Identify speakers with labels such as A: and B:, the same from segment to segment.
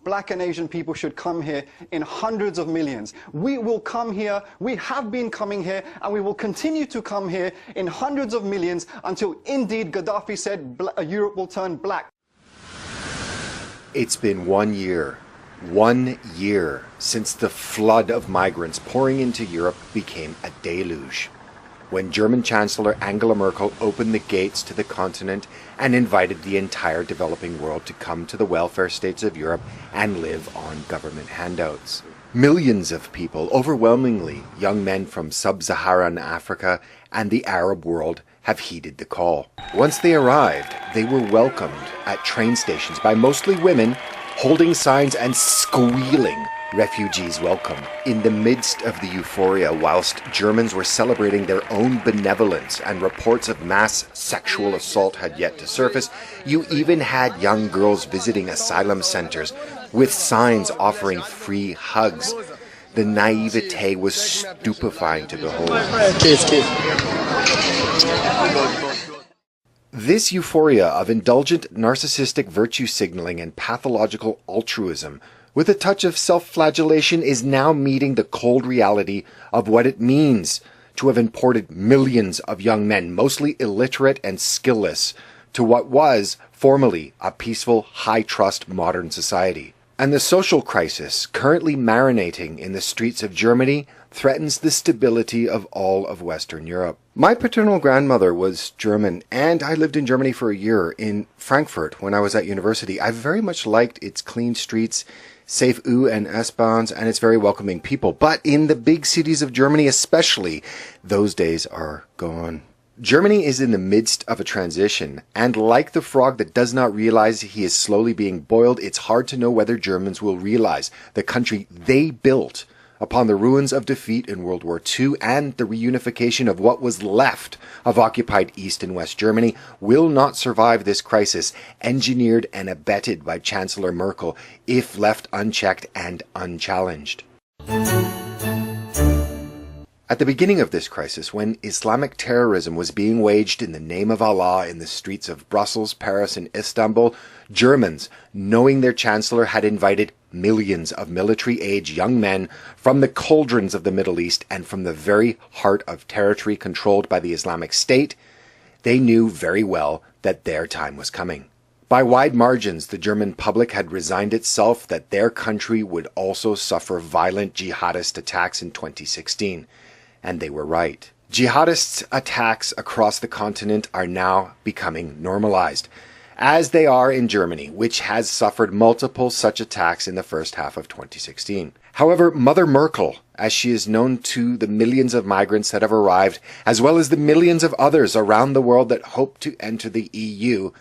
A: black and Asian people should come here in hundreds of millions. We will come here, we have been coming here, and we will continue to come here in hundreds of millions until indeed Gaddafi said Europe will turn black.
B: It's been 1 year. 1 year since the flood of migrants pouring into Europe became a deluge. When German Chancellor Angela Merkel opened the gates to the continent and invited the entire developing world to come to the welfare states of Europe and live on government handouts. Millions of people, overwhelmingly young men from sub-Saharan Africa and the Arab world, have heeded the call. Once they arrived, they were welcomed at train stations by mostly women holding signs and squealing refugees welcome. In the midst of the euphoria, whilst Germans were celebrating their own benevolence and reports of mass sexual assault had yet to surface, you even had young girls visiting asylum centers with signs offering free hugs. The naivete was stupefying to behold. This euphoria of indulgent narcissistic virtue signaling and pathological altruism, with a touch of self-flagellation, is now meeting the cold reality of what it means to have imported millions of young men, mostly illiterate and skillless, to what was formerly a peaceful, high-trust modern society. And the social crisis currently marinating in the streets of Germany threatens the stability of all of Western Europe. My paternal grandmother was German, and I lived in Germany for a year in Frankfurt when I was at university. I very much liked its clean streets, safe U and S-Bahns, and its very welcoming people. But in the big cities of Germany especially, those days are gone. Germany is in the midst of a transition, and like the frog that does not realize he is slowly being boiled, it's hard to know whether Germans will realize the country they built upon the ruins of defeat in World War II and the reunification of what was left of occupied East and West Germany will not survive this crisis, engineered and abetted by Chancellor Merkel, if left unchecked and unchallenged. At the beginning of this crisis, when Islamic terrorism was being waged in the name of Allah in the streets of Brussels, Paris, and Istanbul, Germans, knowing their chancellor had invited millions of military-age young men from the cauldrons of the Middle East and from the very heart of territory controlled by the Islamic State, they knew very well that their time was coming. By wide margins, the German public had resigned itself that their country would also suffer violent jihadist attacks in 2016. And they were right. Jihadists' attacks across the continent are now becoming normalized, as they are in Germany, which has suffered multiple such attacks in the first half of 2016. However, Mother Merkel, as she is known to the millions of migrants that have arrived, as well as the millions of others around the world that hope to enter the EU,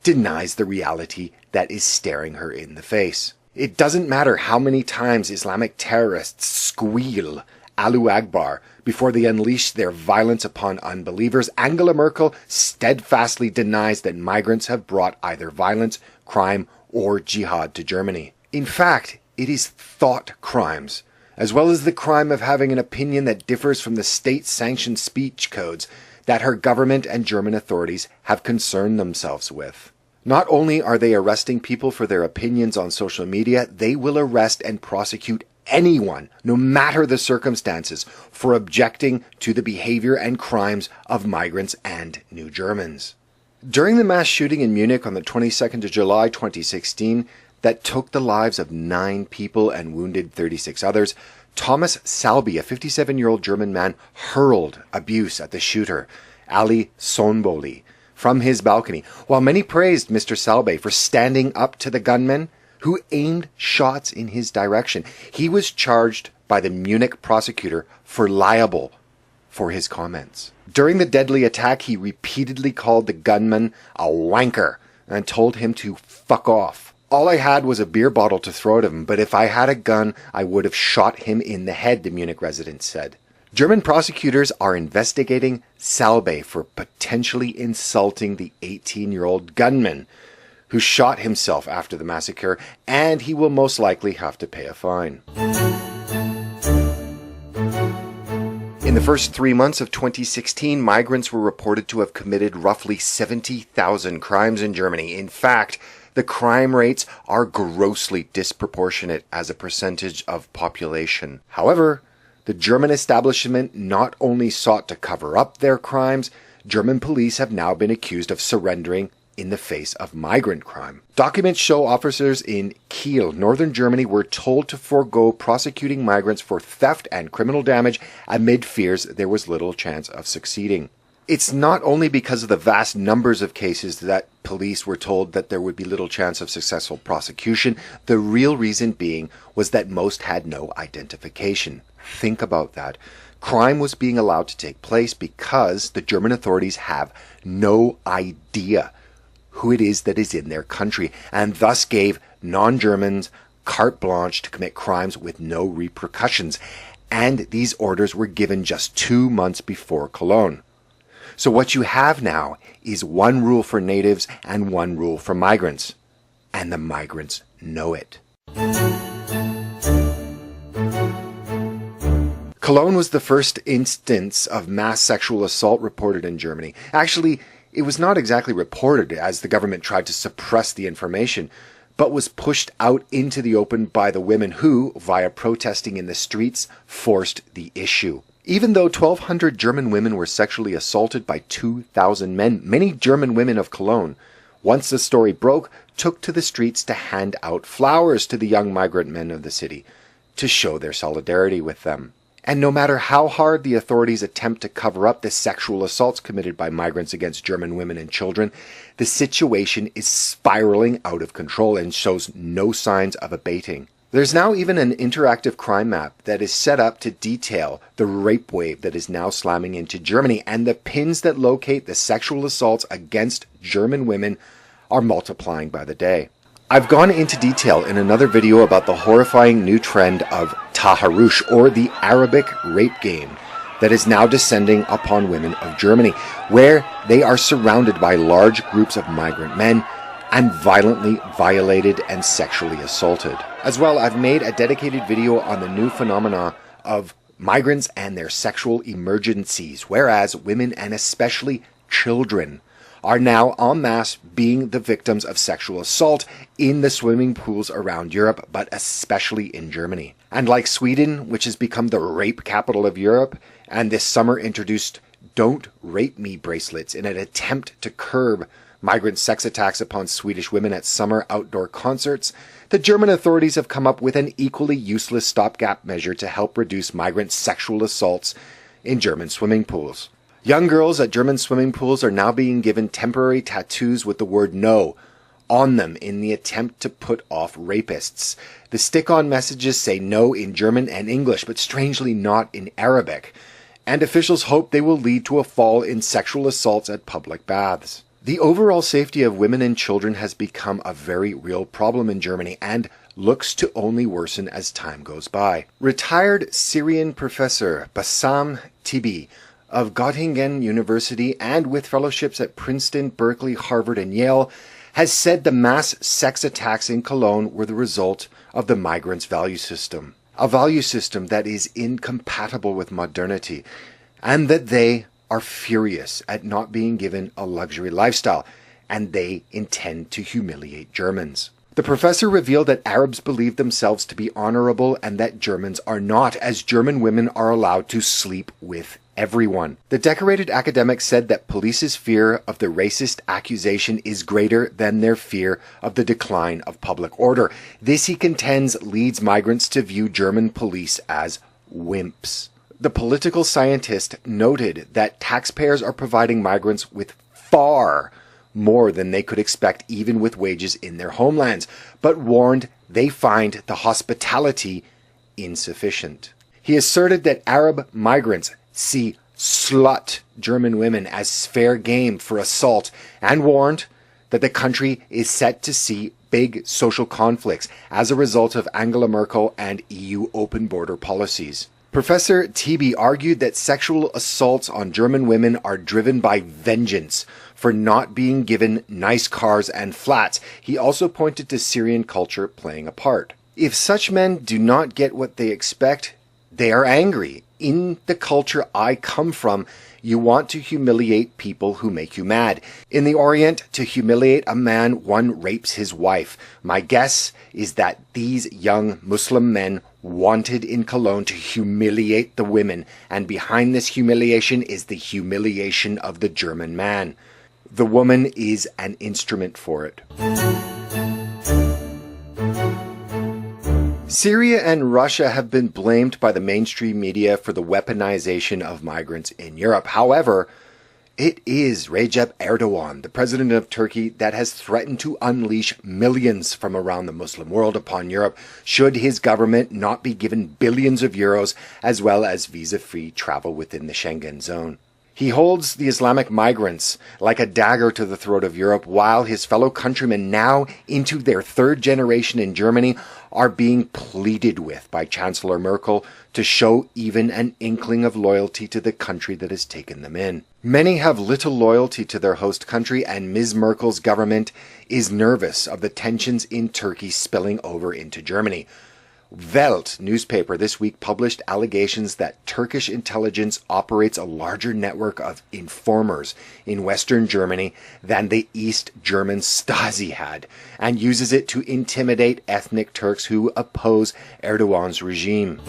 B: denies the reality that is staring her in the face. It doesn't matter how many times Islamic terrorists squeal Allahu Akbar before they unleash their violence upon unbelievers, Angela Merkel steadfastly denies that migrants have brought either violence, crime, or jihad to Germany. In fact, it is thought crimes, as well as the crime of having an opinion that differs from the state-sanctioned speech codes that her government and German authorities have concerned themselves with. Not only are they arresting people for their opinions on social media, they will arrest and prosecute anyone, no matter the circumstances, for objecting to the behavior and crimes of migrants and New Germans. During the mass shooting in Munich on the 22nd of July 2016 that took the lives of 9 people and wounded 36 others, Thomas Salby, a 57-year-old German man, hurled abuse at the shooter, Ali Sonboli, from his balcony. While many praised Mr. Salbe for standing up to the gunman who aimed shots in his direction, he was charged by the Munich prosecutor for libel for his comments. During the deadly attack, he repeatedly called the gunman a wanker and told him to fuck off. All I had was a beer bottle to throw at him, but if I had a gun, I would have shot him in the head, the Munich resident said. German prosecutors are investigating Salbe for potentially insulting the 18-year-old gunman who shot himself after the massacre, and he will most likely have to pay a fine. In the first 3 months of 2016, migrants were reported to have committed roughly 70,000 crimes in Germany. In fact, The crime rates are grossly disproportionate as a percentage of population. However, the German establishment not only sought to cover up their crimes, German police have now been accused of surrendering in the face of migrant crime. Documents show officers in Kiel, northern Germany, were told to forego prosecuting migrants for theft and criminal damage amid fears there was little chance of succeeding. It's not only because of the vast numbers of cases that police were told that there would be little chance of successful prosecution. The real reason being was that most had no identification. Think about that. Crime was being allowed to take place because the German authorities have no idea who it is that is in their country, and thus gave non-Germans carte blanche to commit crimes with no repercussions. And these orders were given just 2 months before Cologne. So what you have now is one rule for natives and one rule for migrants. And the migrants know it. Cologne was the first instance of mass sexual assault reported in Germany. Actually, it was not exactly reported, as the government tried to suppress the information, but was pushed out into the open by the women who, via protesting in the streets, forced the issue. Even though 1,200 German women were sexually assaulted by 2,000 men, many German women of Cologne, once the story broke, took to the streets to hand out flowers to the young migrant men of the city to show their solidarity with them. And no matter how hard the authorities attempt to cover up the sexual assaults committed by migrants against German women and children, the situation is spiraling out of control and shows no signs of abating. There's now even an interactive crime map that is set up to detail the rape wave that is now slamming into Germany, and the pins that locate the sexual assaults against German women are multiplying by the day. I've gone into detail in another video about the horrifying new trend of Taharush, or the Arabic rape game, that is now descending upon women of Germany, where they are surrounded by large groups of migrant men and violently violated and sexually assaulted. As well, I've made a dedicated video on the new phenomena of migrants and their sexual emergencies, whereas women and especially children are now en masse being the victims of sexual assault in the swimming pools around Europe, but especially in Germany. And like Sweden, which has become the rape capital of Europe, and this summer introduced "Don't Rape Me" bracelets in an attempt to curb migrant sex attacks upon Swedish women at summer outdoor concerts, the German authorities have come up with an equally useless stopgap measure to help reduce migrant sexual assaults in German swimming pools. Young girls at German swimming pools are now being given temporary tattoos with the word "no" on them in the attempt to put off rapists. The stick-on messages say no in German and English, but strangely not in Arabic, and officials hope they will lead to a fall in sexual assaults at public baths. The overall safety of women and children has become a very real problem in Germany and looks to only worsen as time goes by. Retired Syrian professor Bassam Tibi of Göttingen University, and with fellowships at Princeton, Berkeley, Harvard, and Yale, has said the mass sex attacks in Cologne were the result of the migrants' value system. A value system that is incompatible with modernity, and that they are furious at not being given a luxury lifestyle, and they intend to humiliate Germans. The professor revealed that Arabs believe themselves to be honorable and that Germans are not, as German women are allowed to sleep with everyone. The decorated academic said that police's fear of the racist accusation is greater than their fear of the decline of public order. This, he contends, leads migrants to view German police as wimps. The political scientist noted that taxpayers are providing migrants with far more than they could expect even with wages in their homelands, but warned they find the hospitality insufficient. He asserted that Arab migrants see slut German women as fair game for assault, and warned that the country is set to see big social conflicts as a result of Angela Merkel and EU open border policies. Professor Tibi argued that sexual assaults on German women are driven by vengeance for not being given nice cars and flats. He also pointed to Syrian culture playing a part. If such men do not get what they expect, they are angry. In the culture I come from, You want to humiliate people who make you mad. In the Orient, to humiliate a man, one rapes his wife. My guess is that these young Muslim men wanted in Cologne to humiliate the women, and behind this humiliation is the humiliation of the German man. The woman is an instrument for it. Syria and Russia have been blamed by the mainstream media for the weaponization of migrants in Europe. However, it is Recep Erdogan, the president of Turkey, that has threatened to unleash millions from around the Muslim world upon Europe should his government not be given billions of euros as well as visa-free travel within the Schengen zone. He holds the Islamic migrants like a dagger to the throat of Europe, while his fellow countrymen, now into their third generation in Germany, are being pleaded with by Chancellor Merkel to show even an inkling of loyalty to the country that has taken them in. Many have little loyalty to their host country, and Ms. Merkel's government is nervous of the tensions in Turkey spilling over into Germany. Welt newspaper this week published allegations that Turkish intelligence operates a larger network of informers in Western Germany than the East German Stasi had, and uses it to intimidate ethnic Turks who oppose Erdogan's regime.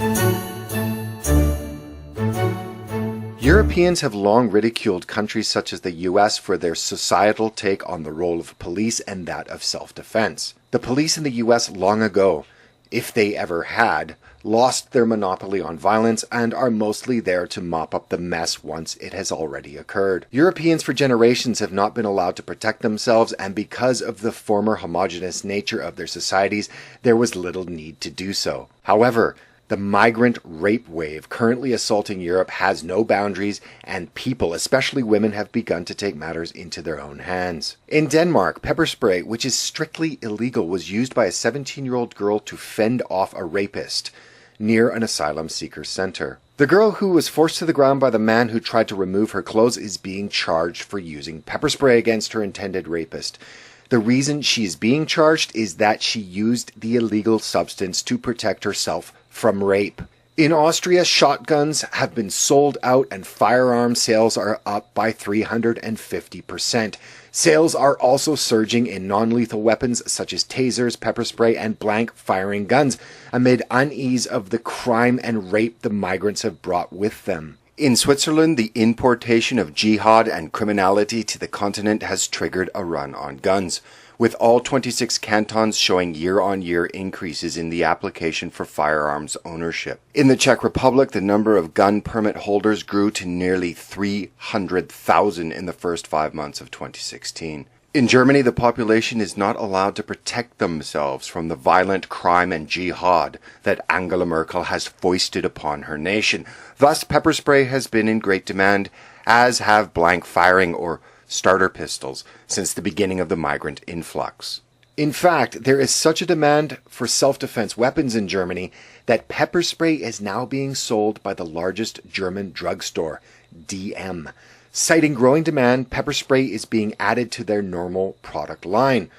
B: Europeans have long ridiculed countries such as the US for their societal take on the role of police and that of self-defense. The police in the US long ago, if they ever had, lost their monopoly on violence and are mostly there to mop up the mess once it has already occurred. Europeans for generations have not been allowed to protect themselves, and because of the former homogeneous nature of their societies, there was little need to do so. However, the migrant rape wave currently assaulting Europe has no boundaries, and people, especially women, have begun to take matters into their own hands. In Denmark, pepper spray, which is strictly illegal, was used by a 17-year-old girl to fend off a rapist near an asylum seeker center. The girl, who was forced to the ground by the man who tried to remove her clothes, is being charged for using pepper spray against her intended rapist. The reason she is being charged is that she used the illegal substance to protect herself from rape. In Austria, shotguns have been sold out and firearm sales are up by 350%. Sales are also surging in non-lethal weapons such as tasers, pepper spray, and blank firing guns amid unease of the crime and rape the migrants have brought with them. In Switzerland, the importation of jihad and criminality to the continent has triggered a run on guns, with all 26 cantons showing year-on-year increases in the application for firearms ownership. In the Czech Republic, the number of gun permit holders grew to nearly 300,000 in the first 5 months of 2016. In Germany, the population is not allowed to protect themselves from the violent crime and jihad that Angela Merkel has foisted upon her nation. Thus, pepper spray has been in great demand, as have blank firing or starter pistols since the beginning of the migrant influx. In fact, there is such a demand for self-defense weapons in Germany that pepper spray is now being sold by the largest German drugstore, DM. Citing growing demand, pepper spray is being added to their normal product line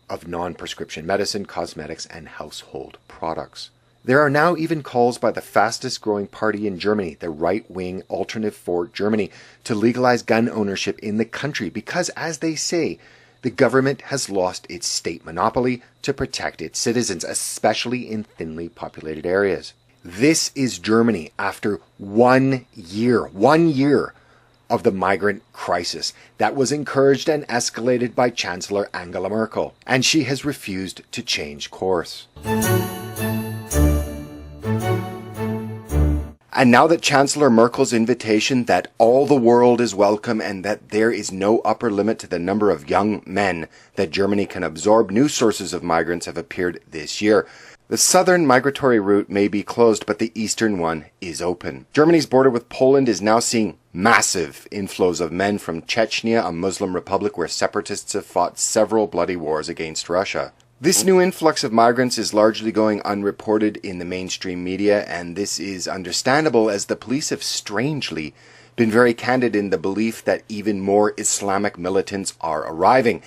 B: of non-prescription medicine, cosmetics, and household products. There are now even calls by the fastest growing party in Germany, the right-wing Alternative for Germany, to legalize gun ownership in the country because, as they say, the government has lost its state monopoly to protect its citizens, especially in thinly populated areas. This is Germany after 1 year of the migrant crisis that was encouraged and escalated by Chancellor Angela Merkel, and she has refused to change course. And now that Chancellor Merkel's invitation that all the world is welcome and that there is no upper limit to the number of young men that Germany can absorb, new sources of migrants have appeared this year. The southern migratory route may be closed, but the eastern one is open. Germany's border with Poland is now seeing massive inflows of men from Chechnya, a Muslim republic where separatists have fought several bloody wars against Russia. This new influx of migrants is largely going unreported in the mainstream media, and this is understandable as the police have strangely been very candid in the belief that even more Islamic militants are arriving,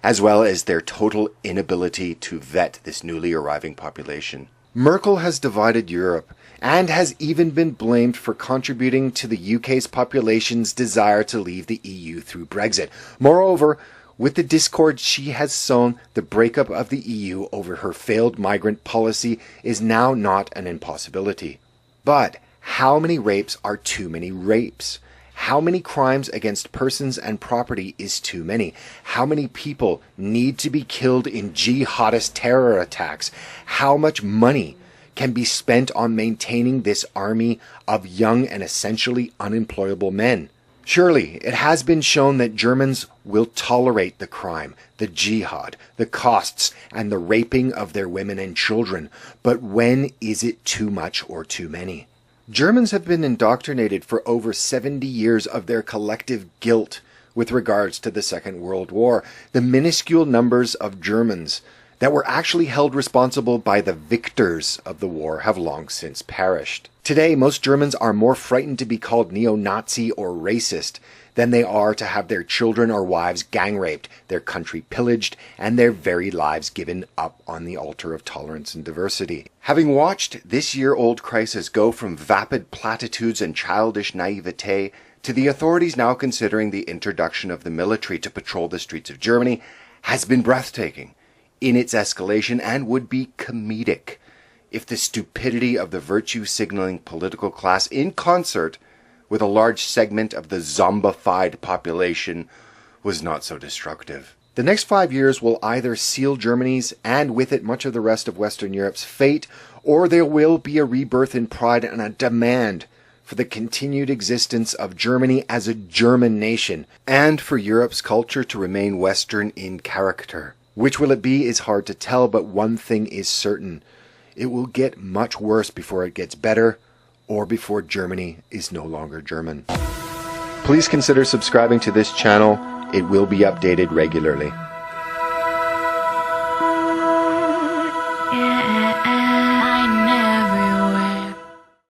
B: as well as their total inability to vet this newly arriving population. Merkel has divided Europe and has even been blamed for contributing to the UK's population's desire to leave the EU through Brexit. Moreover, with the discord she has sown, the breakup of the EU over her failed migrant policy is now not an impossibility. But how many rapes are too many rapes? How many crimes against persons and property is too many? How many people need to be killed in jihadist terror attacks? How much money can be spent on maintaining this army of young and essentially unemployable men? Surely, it has been shown that Germans will tolerate the crime, the jihad, the costs, and the raping of their women and children. But when is it too much or too many? Germans have been indoctrinated for over 70 years of their collective guilt with regards to the Second World War. The minuscule numbers of Germans that were actually held responsible by the victors of the war have long since perished. Today, most Germans are more frightened to be called neo-Nazi or racist than they are to have their children or wives gang raped, their country pillaged, and their very lives given up on the altar of tolerance and diversity. Having watched this year-old crisis go from vapid platitudes and childish naivete to the authorities now considering the introduction of the military to patrol the streets of Germany has been breathtaking in its escalation and would be comedic if the stupidity of the virtue-signaling political class in concert with a large segment of the zombified population was not so destructive. The next 5 years will either seal Germany's and with it much of the rest of Western Europe's fate, or there will be a rebirth in pride and a demand for the continued existence of Germany as a German nation, and for Europe's culture to remain Western in character. Which will it be is hard to tell, but one thing is certain. It will get much worse before it gets better, or before Germany is no longer German. Please consider subscribing to this channel. It will be updated regularly.